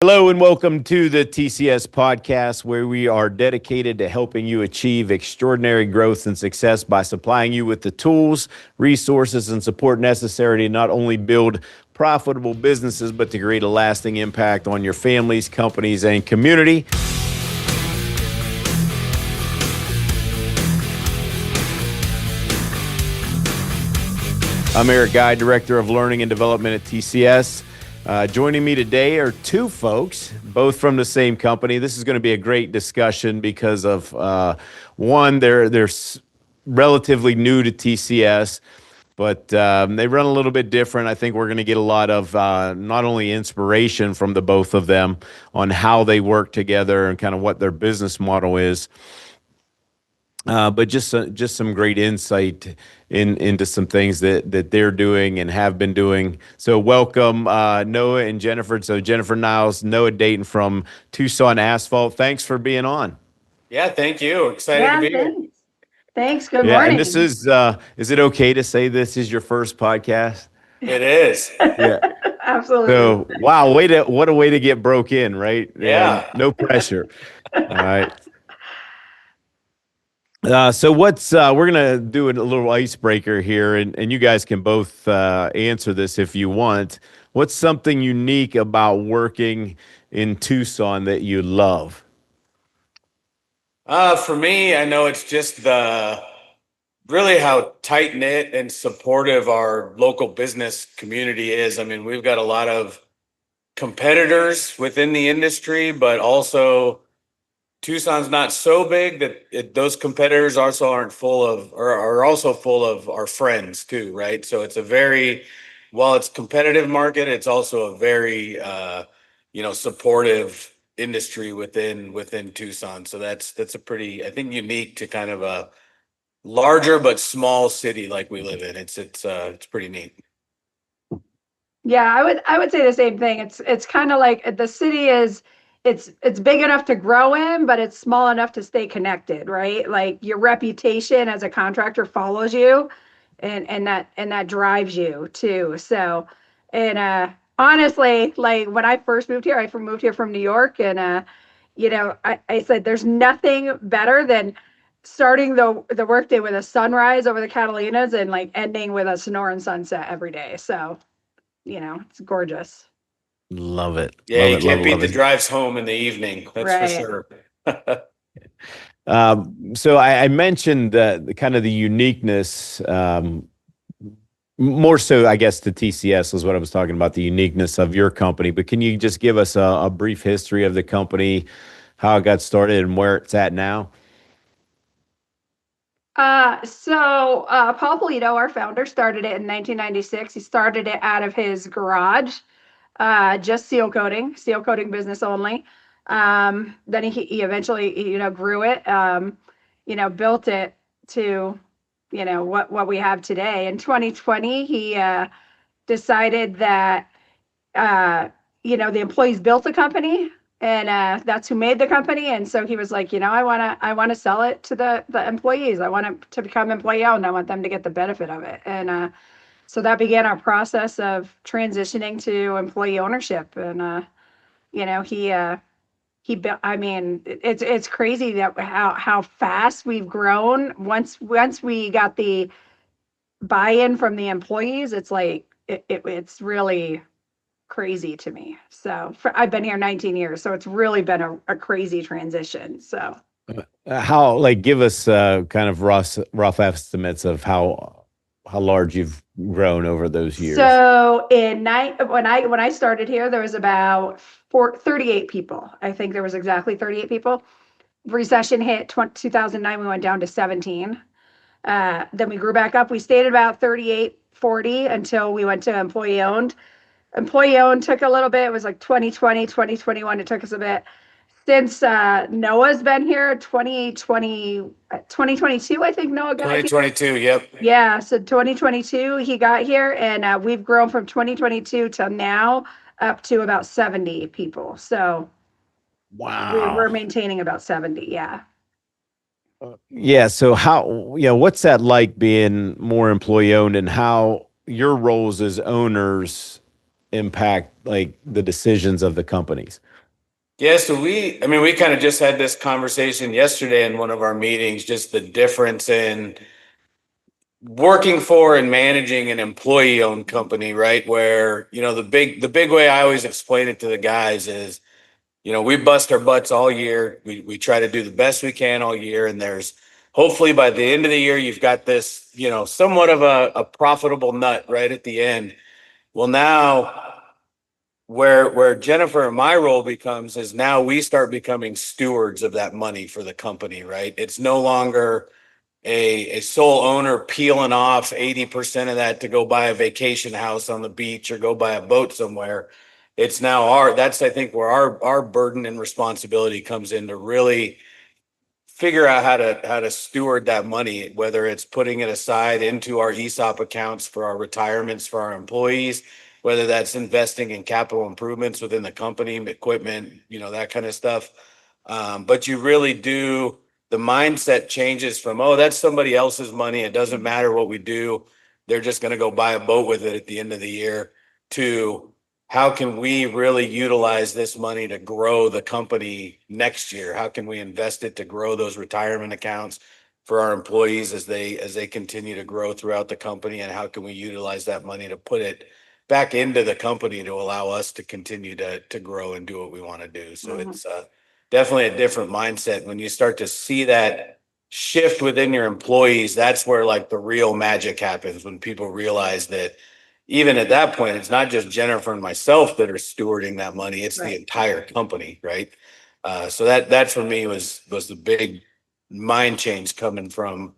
Hello and welcome to the TCS podcast, where we are dedicated to helping you achieve extraordinary growth and success by supplying you with the tools, resources, and support necessary to not only build profitable businesses, but to create a lasting impact on your families, companies, and community. I'm Eric Guy, Director of Learning and Development at TCS. Joining me today are two folks, both from the same company. This is going to be a great discussion because of one, they're relatively new to TCS, but they run a little bit different. I think we're going to get a lot of not only inspiration from the both of them on how they work together and kind of what their business model is. But just some great insight into some things that they're doing and have been doing. So welcome, Noah and Jennifer. So Jennifer Niles, Noah Dayton from Tucson Asphalt. Thanks for being on. Yeah, thank you. Excited to be here. Thanks. Good morning. And this is it okay to say this is your first podcast? It is. Yeah. Absolutely. So, wow, what a way to get broke in, right? Yeah. No pressure. All right. So we're going to do a little icebreaker here, and you guys can both answer this if you want. What's something unique about working in Tucson that you love? For me, I know it's just really how tight-knit and supportive our local business community is. I mean, we've got a lot of competitors within the industry, but also Tucson's not so big that those competitors also aren't full of, or are also full of our friends too, right? So it's while it's competitive market, it's also a very, supportive industry within Tucson. So that's a pretty, I think, unique to kind of a larger but small city like we live in. It's pretty neat. Yeah, I would say the same thing. It's kind of like the city is. It's big enough to grow in, but it's small enough to stay connected, right? Like your reputation as a contractor follows you, and that drives you too. So, and honestly, like when I first moved here, I moved here from New York, and I said there's nothing better than starting the workday with a sunrise over the Catalinas and like ending with a Sonoran sunset every day. So, it's gorgeous. Love it. Yeah, love you it, can't love beat it, love the it. drives home in the evening. That's for sure. So I mentioned the kind of the uniqueness, more so, I guess, to TCS is what I was talking about, the uniqueness of your company. But can you just give us a brief history of the company, how it got started and where it's at now? Paul Polito, our founder, started it in 1996. He started it out of his garage. Just seal coating business only. Then he eventually, grew it, built it to, what we have today. In 2020, he decided that, the employees built the company, and that's who made the company. And so he was like, I want to sell it to the employees. I want it to become employee owned. I want them to get the benefit of it. And so that began our process of transitioning to employee ownership. And he built. I mean, it's crazy that how fast we've grown. Once we got the buy-in from the employees, it's like it's really crazy to me. So I've been here 19 years, so it's really been a crazy transition. So Give us kind of rough estimates of how large you've grown over those years. So when I started here, there was about 38 people. I think there was exactly 38 people. Recession hit 2009. We went down to 17. Then we grew back up. We stayed at about 38, 40 until we went to employee owned. Employee owned took a little bit. It was like 2020, 2021. It took us a bit. Since Noah's been here, 2022, I think Noah got here. 2022, yep. Yeah, so 2022, he got here, and we've grown from 2022 till now up to about 70 people. So wow, we're maintaining about 70, yeah. Yeah, so what's that like being more employee owned, and how your roles as owners impact like the decisions of the companies? Yeah, so we kind of just had this conversation yesterday in one of our meetings, just the difference in working for and managing an employee-owned company, right? Where, the big way I always explain it to the guys is, we bust our butts all year. We try to do the best we can all year, and there's hopefully by the end of the year you've got this, somewhat of a profitable nut right at the end. Well, now where Jennifer and my role becomes is now we start becoming stewards of that money for the company, right? It's no longer a sole owner peeling off 80% of that to go buy a vacation house on the beach or go buy a boat somewhere. It's now that's I think where our burden and responsibility comes in to really figure out how to steward that money, whether it's putting it aside into our ESOP accounts for our retirements for our employees, whether that's investing in capital improvements within the company, equipment, that kind of stuff. But you really do, the mindset changes from, oh, that's somebody else's money. It doesn't matter what we do. They're just going to go buy a boat with it at the end of the year, to how can we really utilize this money to grow the company next year? How can we invest it to grow those retirement accounts for our employees as they continue to grow throughout the company? And how can we utilize that money to put it back into the company to allow us to continue to grow and do what we want to do? So it's definitely a different mindset. When you start to see that shift within your employees, that's where like the real magic happens, when people realize that even at that point, it's not just Jennifer and myself that are stewarding that money, it's the entire company, right? So that for me was the big mind change coming from,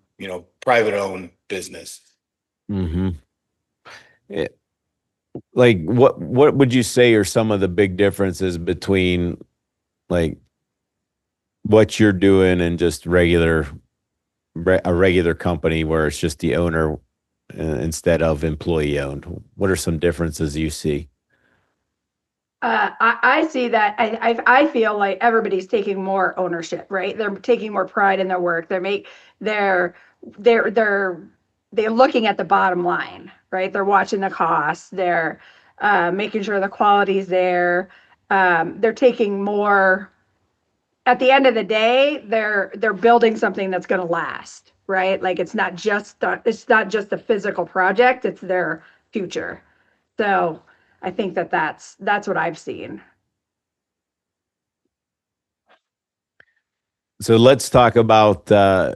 private owned business. Mm-hmm. Like what would you say are some of the big differences between like what you're doing and just a regular company where it's just the owner instead of employee owned? What are some differences you see? I see that. I feel like everybody's taking more ownership, right? They're taking more pride in their work. They're looking at the bottom line, right? They're watching the costs. They're making sure the quality's there. They're taking more. At the end of the day, they're building something that's going to last, right? Like it's not just a physical project; it's their future. So I think that's what I've seen. So let's talk about the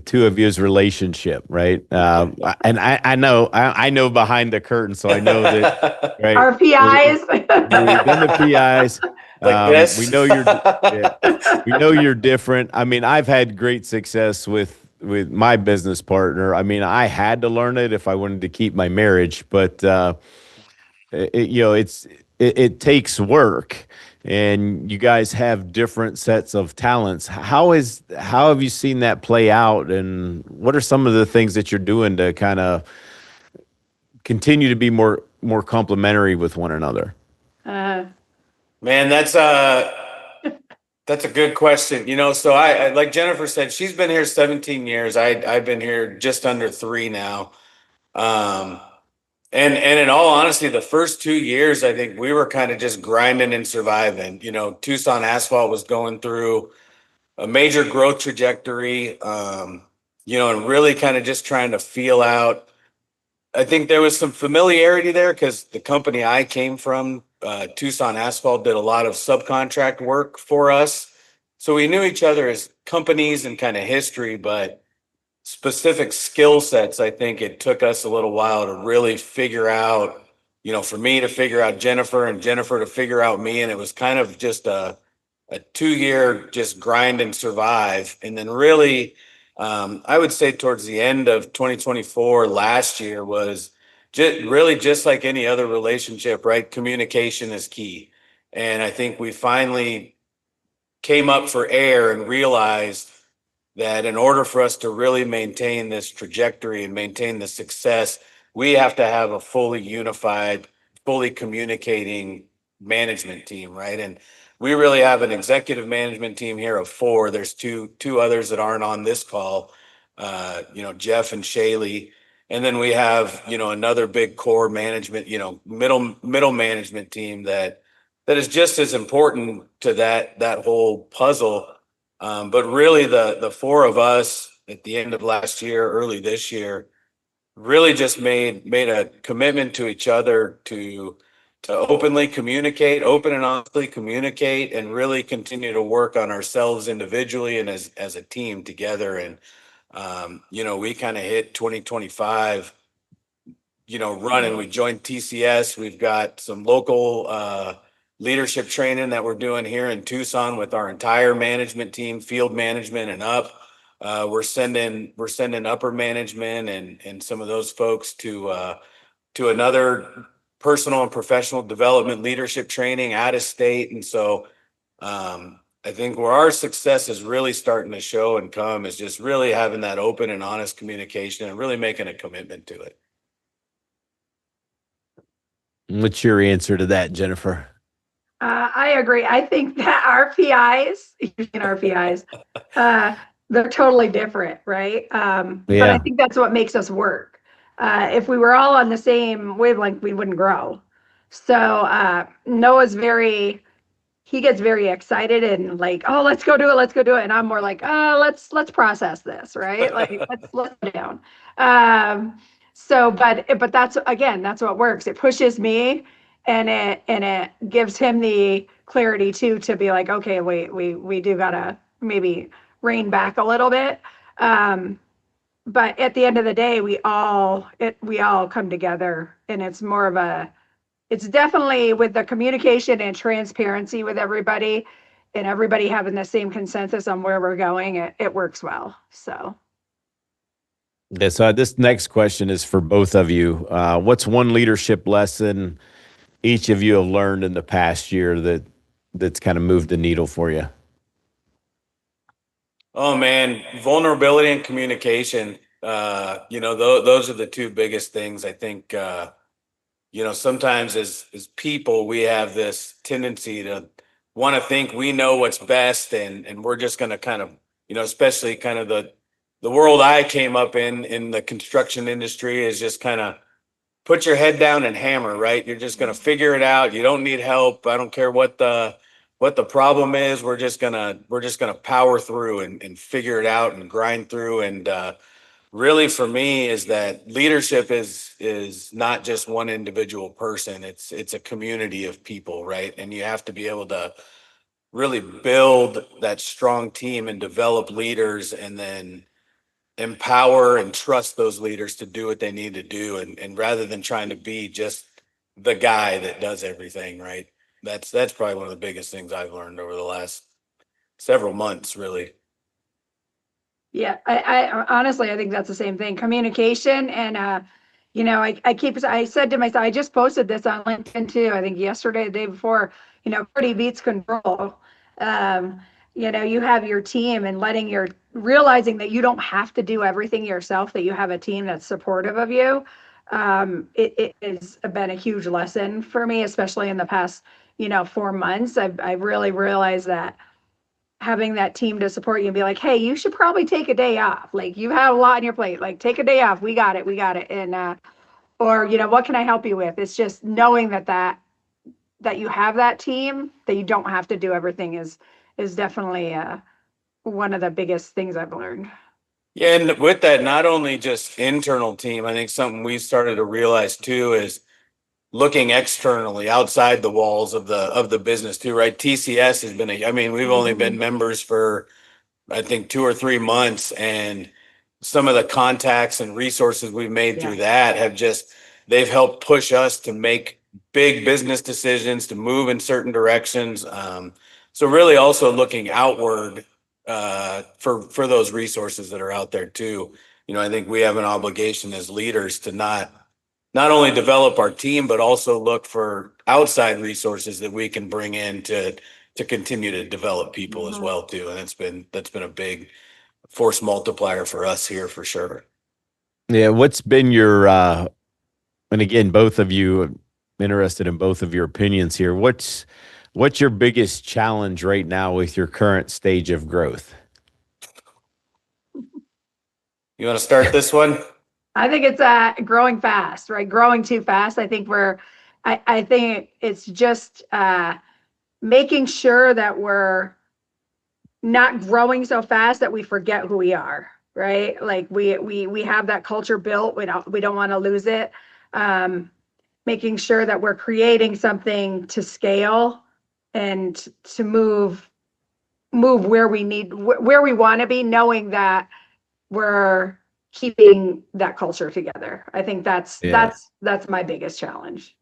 two of you's relationship, right? And I know behind the curtain, so I know that, right? Our PIs. We've done the PIs. Like this. We know you're different. I mean, I've had great success with my business partner. I mean, I had to learn it if I wanted to keep my marriage, but it takes work, and you guys have different sets of talents. How have you seen that play out, and what are some of the things that you're doing to kind of continue to be more complementary with one another? Man, that's a good question. So I like Jennifer said, she's been here 17 years. I've been here just under 3 now. And in all honesty, the first 2 years, I think we were kind of just grinding and surviving. Tucson Asphalt was going through a major growth trajectory, and really kind of just trying to feel out. I think there was some familiarity there because the company I came from, Tucson Asphalt, did a lot of subcontract work for us. So we knew each other as companies and kind of history, but specific skill sets, I think it took us a little while to really figure out, for me to figure out Jennifer and Jennifer to figure out me. And it was kind of just a 2-year just grind and survive. And then really, I would say towards the end of 2024, last year, was just like any other relationship, right? Communication is key. And I think we finally came up for air and realized that in order for us to really maintain this trajectory and maintain the success, we have to have a fully unified, fully communicating management team, right? And we really have an executive management team here of 4. There's two others that aren't on this call, Jeff and Shaylee. And then we have, another big core management, middle management team that is just as important to that whole puzzle. But really the four of us at the end of last year, early this year, really just made a commitment to each other to openly communicate, open and honestly communicate, and really continue to work on ourselves individually and as a team together. And we kind of hit 2025, running. We joined TCS. We've got some local leadership training that we're doing here in Tucson with our entire management team, field management and up. We're sending upper management and some of those folks to another personal and professional development leadership training out of state. And so I think where our success is really starting to show and come is just really having that open and honest communication and really making a commitment to it. What's your answer to that, Jennifer? I agree. I think that RPIs, they're totally different, right? But I think that's what makes us work. If we were all on the same wavelength, we wouldn't grow. So Noah's he gets very excited and like, oh, let's go do it. And I'm more like, oh, let's process this, right? Like let's slow down. But that's what works. It pushes me and it gives him the clarity too, to be like, okay, wait, we do gotta maybe rein back a little bit. But at the end of the day, we all come together, and it's definitely with the communication and transparency with everybody, and everybody having the same consensus on where we're going, it works well. So. Yeah, so this next question is for both of you. What's one leadership lesson each of you have learned in the past year that's kind of moved the needle for you? Oh man, vulnerability and communication. Those are the two biggest things. I think, sometimes as people, we have this tendency to want to think we know what's best, and we're just going to kind of, especially kind of the world I came up in the construction industry, is just kind of put your head down and hammer, right? You're just going to figure it out. You don't need help. I don't care what the problem is. We're just gonna power through and figure it out and grind through. And really, for me, is that leadership is not just one individual person. It's a community of people, right? And you have to be able to really build that strong team and develop leaders, and then empower and trust those leaders to do what they need to do. And rather than trying to be just the guy that does everything, right? That's probably one of the biggest things I've learned over the last several months, really. Yeah, I honestly, I think that's the same thing. Communication. And, I said to myself, I just posted this on LinkedIn too, I think yesterday, the day before, clarity beats control. You have your team, and realizing that you don't have to do everything yourself, that you have a team that's supportive of you. It has been a huge lesson for me, especially in the past, 4 months. I've really realized that having that team to support you and be like, hey, you should probably take a day off. Like, you have a lot on your plate, like take a day off. We got it. And, or, what can I help you with? It's just knowing that you have that team, that you don't have to do everything is definitely one of the biggest things I've learned. Yeah, and with that, not only just internal team, I think something we've started to realize too is looking externally outside the walls of the business too, right? TCS has been we've only been members for, I think, 2 or 3 months, and some of the contacts and resources we've made through that they've helped push us to make big business decisions, to move in certain directions. So really also looking outward for those resources that are out there too. I think we have an obligation as leaders to not only develop our team, but also look for outside resources that we can bring in to continue to develop people as well too. And that's been a big force multiplier for us here for sure. Yeah. What's been your, and again, both of you, interested in both of your opinions here. What's your biggest challenge right now with your current stage of growth? You want to start this one? I think it's growing fast, right? Growing too fast. I think it's just making sure that we're not growing so fast that we forget who we are, right? Like we have that culture built. We don't want to lose it. Making sure that we're creating something to scale and to move where we want to be, knowing that we're keeping that culture together. I think that's Yeah. that's my biggest challenge.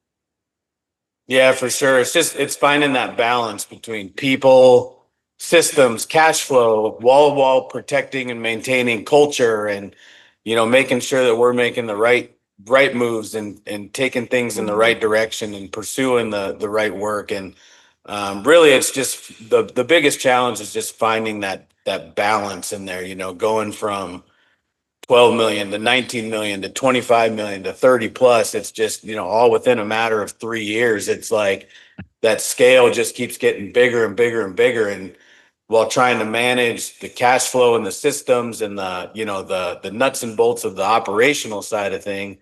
Yeah, for sure. It's finding that balance between people, systems, cash flow, wall protecting and maintaining culture, and making sure that we're making the right moves and taking things in the right direction and pursuing the right work. And really, it's just the biggest challenge is just finding that balance in there. Going from 12 million to 19 million to 25 million to 30 plus. It's just, all within a matter of 3 years. It's like that scale just keeps getting bigger and bigger and bigger. And while trying to manage the cash flow and the systems and the nuts and bolts of the operational side of thing,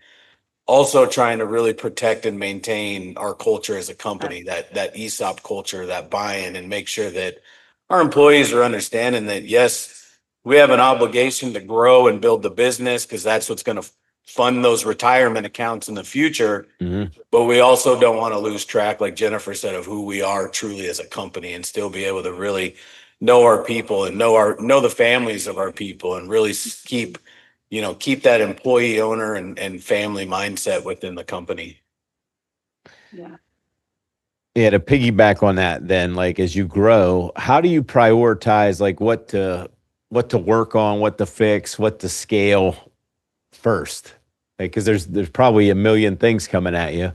also trying to really protect and maintain our culture as a company, that ESOP culture, that buy-in, and make sure that our employees are understanding that, yes, we have an obligation to grow and build the business because that's what's going to fund those retirement accounts in the future. Mm-hmm. But we also don't want to lose track, like Jennifer said, of who we are truly as a company, and still be able to really know our people and know the families of our people, and really keep that employee owner and family mindset within the company. Yeah. Yeah, to piggyback on that, then, like, as you grow, how do you prioritize, like, what to work on, what to fix, what to scale first? Like, because there's probably a million things coming at you.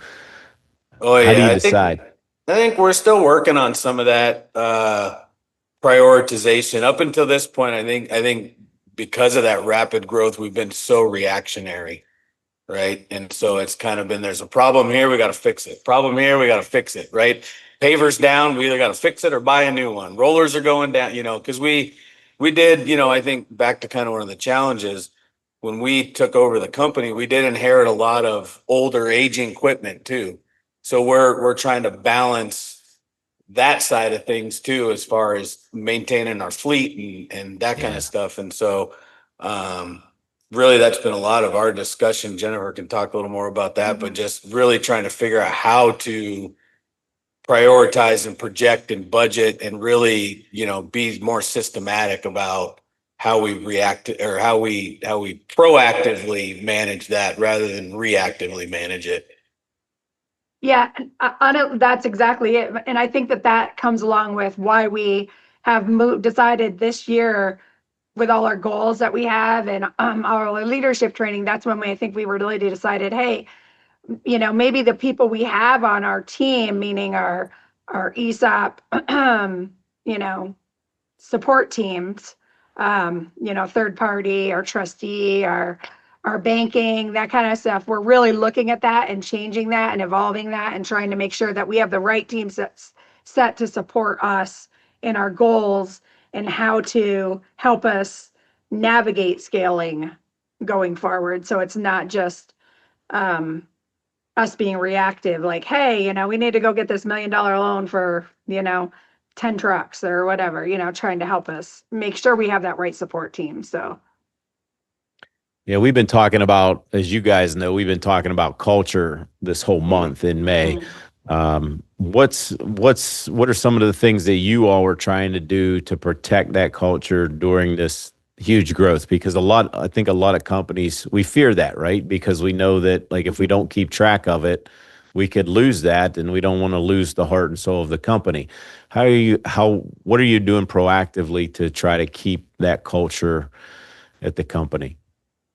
Oh How do yeah, you decide? I think we're still working on some of that prioritization. Up until this point, I think because of that rapid growth, we've been so reactionary, right? And so it's kind of been, there's a problem here, we got to fix it. Problem here, we got to fix it, right? Pavers down, we either got to fix it or buy a new one. Rollers are going down, because we did, I think back to kind of one of the challenges when we took over the company, we did inherit a lot of older aging equipment too. So we're trying to balance that side of things too, as far as maintaining our fleet and that kind Yeah. of stuff. And so really that's been a lot of our discussion. Jennifer can talk a little more about that, but just really trying to figure out how to prioritize and project and budget and really, be more systematic about how we react, or how we proactively manage that rather than reactively manage it. Yeah, that's exactly it. And I think that comes along with why we have decided this year, with all our goals that we have and our leadership training. That's when I think we really decided, hey, maybe the people we have on our team, meaning our ESOP, support teams, third party, our trustee, our banking, that kind of stuff. We're really looking at that and changing that and evolving that and trying to make sure that we have the right team set to support us in our goals and how to help us navigate scaling going forward. So it's not just us being reactive, like, hey, we need to go get this $1 million loan for, 10 trucks or whatever, trying to help us make sure we have that right support team. So Yeah, we've been talking about, as you guys know, we've been talking about culture this whole month in May. What are some of the things that you all were trying to do to protect that culture during this huge growth? Because I think a lot of companies, we fear that, right? Because we know that, like, if we don't keep track of it, we could lose that, and we don't want to lose the heart and soul of the company. What are you doing proactively to try to keep that culture at the company?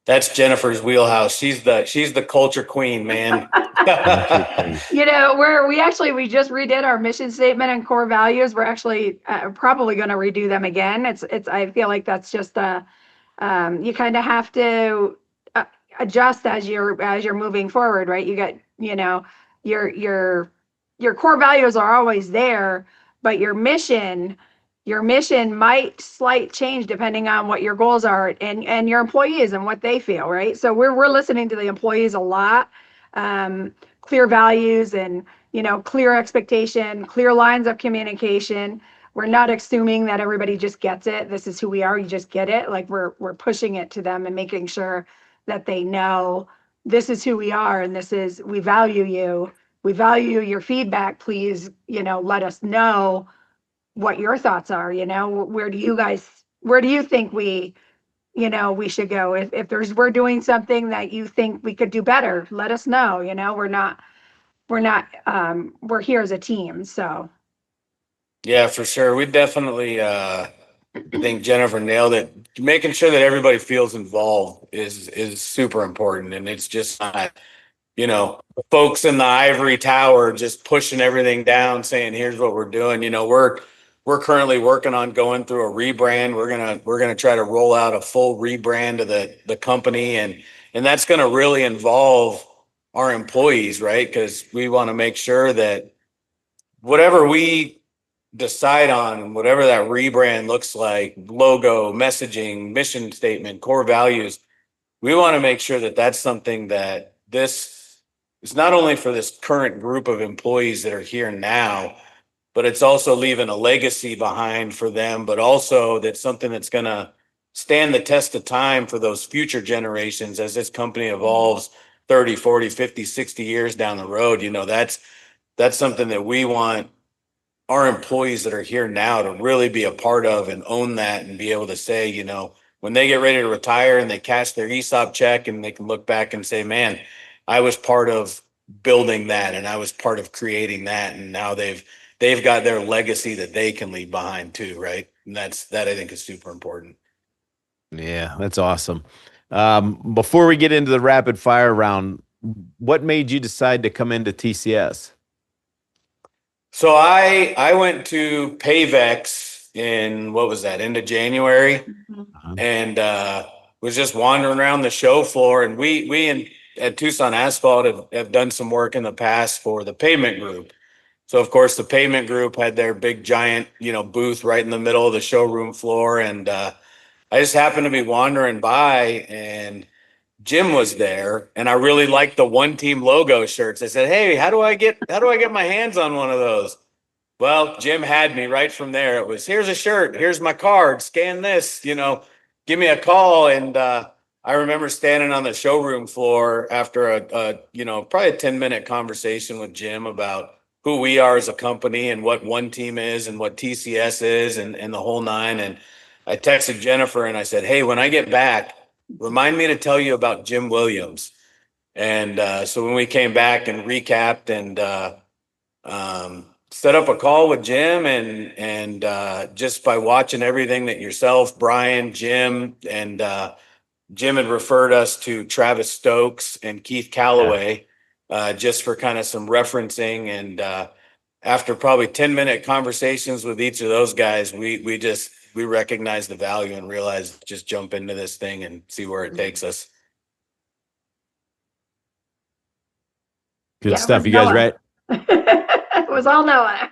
That's Jennifer's wheelhouse. She's the culture queen, man. we just redid our mission statement and core values. We're actually probably going to redo them again. I feel like that's just you kind of have to adjust as you're moving forward, right? You get, your core values are always there, but your mission your mission might slight change depending on what your goals are and your employees and what they feel, right? So we're listening to the employees a lot. Clear values and, clear expectation, clear lines of communication. We're not assuming that everybody just gets it. This is who we are. You just get it. Like we're pushing it to them and making sure that they know this is who we are. And we value you. We value your feedback. Please, let us know what your thoughts are. Where do you think we should go? If we're doing something that you think we could do better, let us know. We're here as a team. So. Yeah, for sure. We definitely, I think Jennifer nailed it. Making sure that everybody feels involved is super important. And it's just not, folks in the ivory tower just pushing everything down, saying, here's what we're doing. We're currently working on going through a rebrand. We're gonna try to roll out a full rebrand of the company, and that's gonna really involve our employees, right? Because we want to make sure that whatever we decide on, whatever that rebrand looks like, logo, messaging, mission statement, core values, we want to make sure that that's something that this is not only for this current group of employees that are here now, but it's also leaving a legacy behind for them, but also that's something that's going to stand the test of time for those future generations as this company evolves 30, 40, 50, 60 years down the road. That's something that we want our employees that are here now to really be a part of and own that and be able to say, when they get ready to retire and they cash their ESOP check and they can look back and say, man, I was part of building that and I was part of creating that. And now they've got their legacy that they can leave behind too. Right. And that I think is super important. Yeah, that's awesome. Before we get into the rapid fire round, what made you decide to come into TCS? So I went to Payvex in, what was that, end of January, and was just wandering around the show floor. And we at Tucson Asphalt have done some work in the past for the pavement group. So of course the pavement group had their big giant, booth right in the middle of the showroom floor. And I just happened to be wandering by and Jim was there, and I really liked the One Team logo shirts. I said, "Hey, how do I get my hands on one of those?" Well, Jim had me right from there. It was, here's a shirt, here's my card, scan this, give me a call. And I remember standing on the showroom floor after a probably a 10-minute conversation with Jim about who we are as a company and what One Team is and what TCS is and the whole nine. And I texted Jennifer and I said, "Hey, when I get back, remind me to tell you about Jim Williams." And so when we came back and recapped and set up a call with Jim and just by watching everything that yourself, Brian, Jim, and Jim had referred us to Travis Stokes and Keith Calloway just for kind of some referencing. And after probably 10-minute conversations with each of those guys, we recognized the value and realized just jump into this thing and see where it takes us. Good stuff. You guys ready? It was all Noah.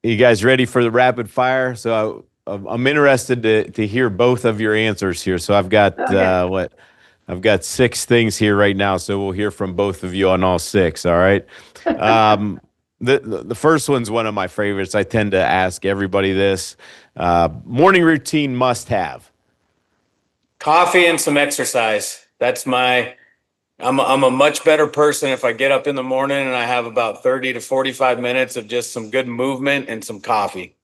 You guys ready for the rapid fire? So I'm interested to hear both of your answers here. So I've got I've got 6 things here right now. So we'll hear from both of you on all 6. All right. The first one's one of my favorites. I tend to ask everybody this. Morning routine must have. Coffee and some exercise. I'm a much better person if I get up in the morning and I have about 30 to 45 minutes of just some good movement and some coffee.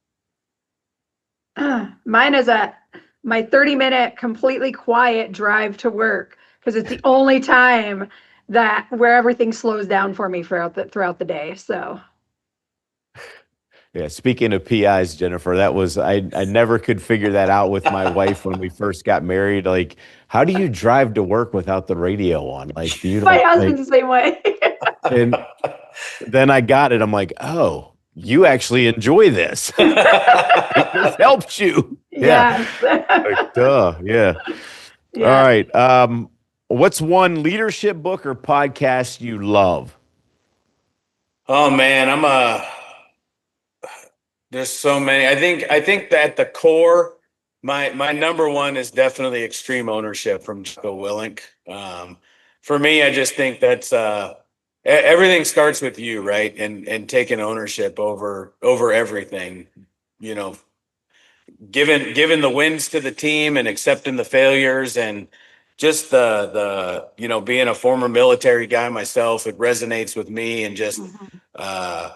Mine is my 30-minute completely quiet drive to work, because it's the only time where everything slows down for me throughout the day. So. Yeah, speaking of PIs, Jennifer, that was I never could figure that out with my wife when we first got married. Like, how do you drive to work without the radio on? Like, my husband's the same way. And then I got it. I'm like, oh, you actually enjoy this. This helps you. Yeah. Like, duh. Yeah. All right. What's one leadership book or podcast you love? Oh man, There's so many. I think that at the core, my number one is definitely extreme ownership from Jocko Willink. For me, I just think that's everything starts with you, right? And taking ownership over everything. You know, giving the wins to the team and accepting the failures, and just the being a former military guy myself, it resonates with me, and just Mhm. uh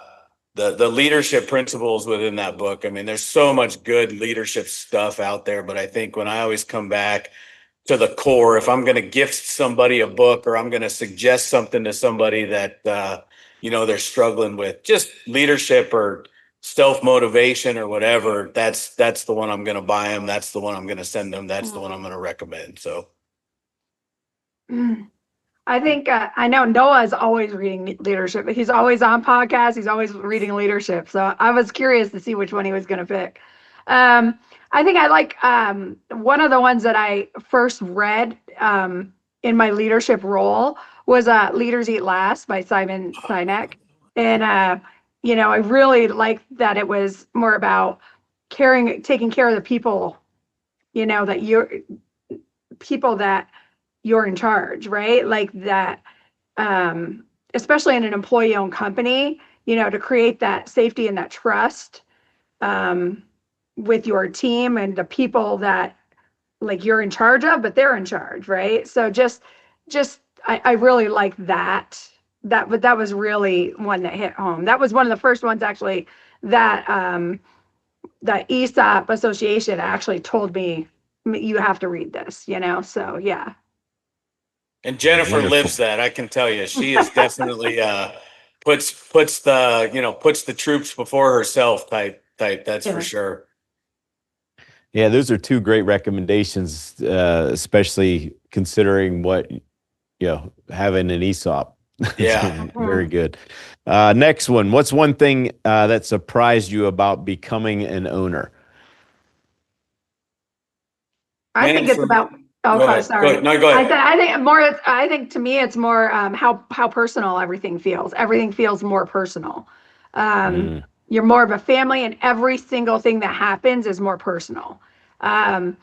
the leadership principles within that book. I mean, there's so much good leadership stuff out there, but I think when I always come back to the core, if I'm going to gift somebody a book, or I'm going to suggest something to somebody that they're struggling with, just leadership or self motivation or whatever, that's the one I'm going to buy them. That's the one I'm going to send them. That's the one I'm going to recommend. So Mm. I think I know Noah is always reading leadership. He's always on podcasts. He's always reading leadership. So I was curious to see which one he was going to pick. I think I like one of the ones that I first read in my leadership role was "Leaders Eat Last" by Simon Sinek, and I really liked that it was more about taking care of the people, that you're in charge, right? Like that, especially in an employee-owned company, to create that safety and that trust um, with your team and the people that like you're in charge of, but they're in charge, right? So I really like that. But that was really one that hit home. That was one of the first ones actually that the ESOP Association actually told me you have to read this, So yeah. and Jennifer Wonderful. lives that. I can tell you, she is definitely puts the troops before herself type. That's for Yeah. sure. Yeah, those are two great recommendations, especially considering what, having an ESOP. That's Yeah. very good. Next one. What's one thing that surprised you about becoming an owner? I Man, think it's for me, about, go okay, ahead. Go sorry. ahead. No, go ahead. I think to me it's more how personal everything feels. Everything feels more personal. Um, Mm, you're more of a family, and every single thing that happens is more personal. Um,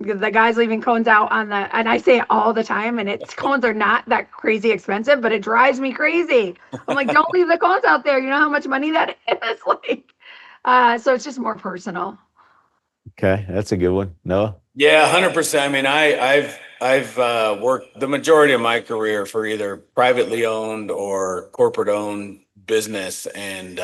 the guys leaving cones out and I say it all the time, and cones are not that crazy expensive, but it drives me crazy. I'm like, don't leave the cones out there. You know how much money that is? Like, so it's just more personal. okay, that's a good one. Noah? Yeah, 100%. I mean, I've worked the majority of my career for either privately owned or corporate owned business, and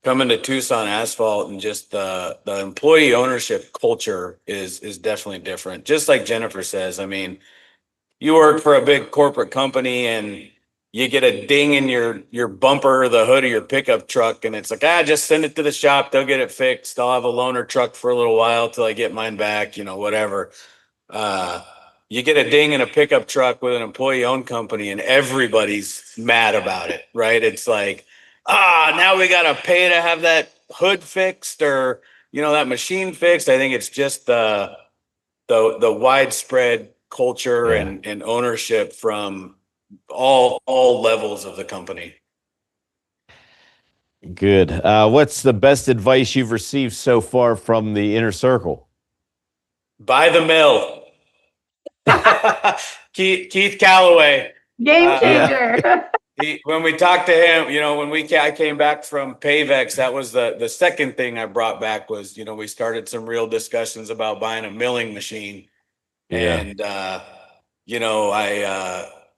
coming to Tucson Asphalt, and just the employee ownership culture is definitely different. Just like Jennifer says, I mean, you work for a big corporate company and you get a ding in your bumper or the hood of your pickup truck, and it's like, just send it to the shop, they'll get it fixed. I'll have a loaner truck for a little while till I get mine back, whatever. uh you get a ding in a pickup truck with an employee owned company, and everybody's mad about it, right? It's like, now we gotta pay to have that hood fixed, or that machine fixed. I think it's just the widespread culture Yeah, and ownership from all levels of the company. good. What's the best advice you've received so far from the inner circle? Buy the mill. Keith Calloway. Game Uh, Yeah. changer. when we talked to him, I came back from Pavex, that was the second thing I brought back was, we started some real discussions about buying a milling machine. Yeah. And I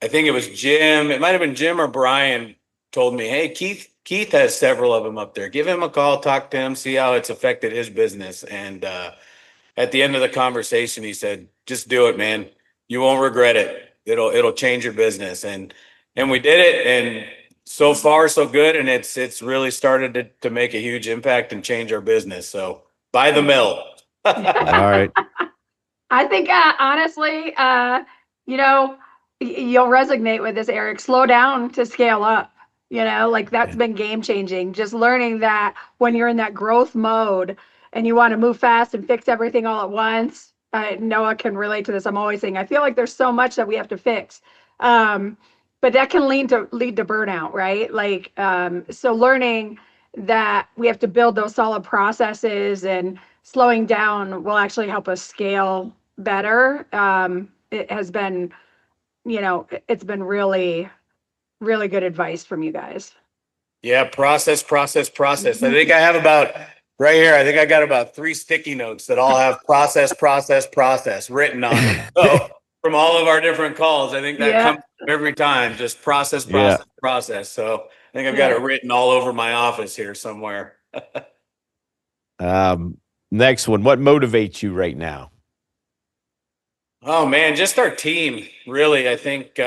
think it was Jim, it might have been Jim or Brian told me, hey, Keith has several of them up there. Give him a call, talk to him, see how it's affected his business. And at the end of the conversation, he said, just do it, man. You won't regret it. It'll change your business. And we did it, and so far so good. And it's really started to make a huge impact and change our business. So buy the mill. All right. I think honestly, you'll resonate with this, Eric. Slow down to scale up. Like that's Yeah. been game changing. Just learning that when you're in that growth mode and you want to move fast and fix everything all at once. Noah can relate to this. I'm always saying I feel like there's so much that we have to fix, but that can lead to burnout, right? Like so learning that we have to build those solid processes, and slowing down will actually help us scale better. It has been, it's been really, really good advice from you guys. Yeah, process. I think I have about right here. I think I got about 3 sticky notes that all have process written on them. So from all of our different calls, I think that comes every time. Just process. So I think I've got it written all over my office here somewhere. Next one. What motivates you right now? Oh man, just our team. Really, I think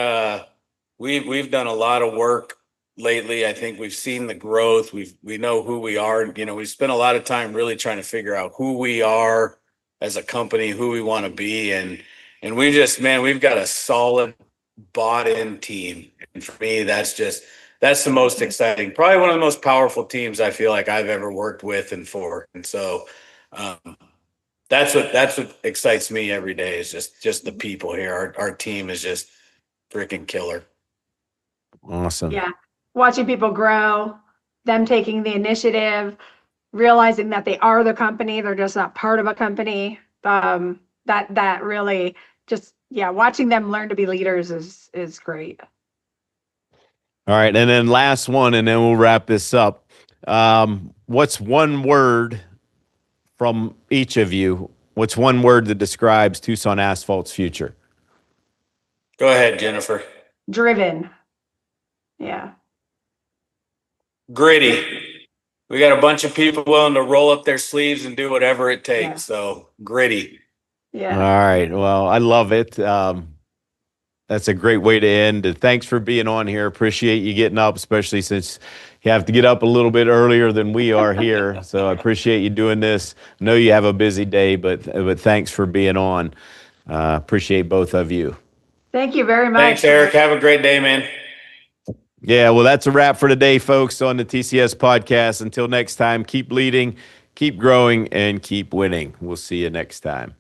we've done a lot of work lately. I think we've seen the growth. We know who we are. We've spent a lot of time really trying to figure out who we are as a company, who we want to be, and we just, man, we've got a solid bought-in team. And for me, that's the most exciting, probably one of the most powerful teams I feel like I've ever worked with and for. And so that's what excites me every day, is just the people here. Our team is just freaking killer. Awesome. Yeah. Watching people grow, them taking the initiative, realizing that they are the company, they're just not part of a company. That really just, watching them learn to be leaders is great. All right. And then last one, and then we'll wrap this up. What's one word from each of you? What's one word that describes Tucson Asphalt's future? Go ahead, Jennifer. Driven. Yeah. Gritty. We got a bunch of people willing to roll up their sleeves and do whatever it takes. Yeah. So gritty. Yeah. All right. Well, I love it. That's a great way to end. Thanks for being on here. Appreciate you getting up, especially since you have to get up a little bit earlier than we are here. So I appreciate you doing this. I know you have a busy day, but thanks for being on. Appreciate both of you. Thank you very much. Thanks, Eric. Have a great day, man. Yeah, well, that's a wrap for today, folks, on the TCS podcast. Until next time, keep leading, keep growing, and keep winning. We'll see you next time.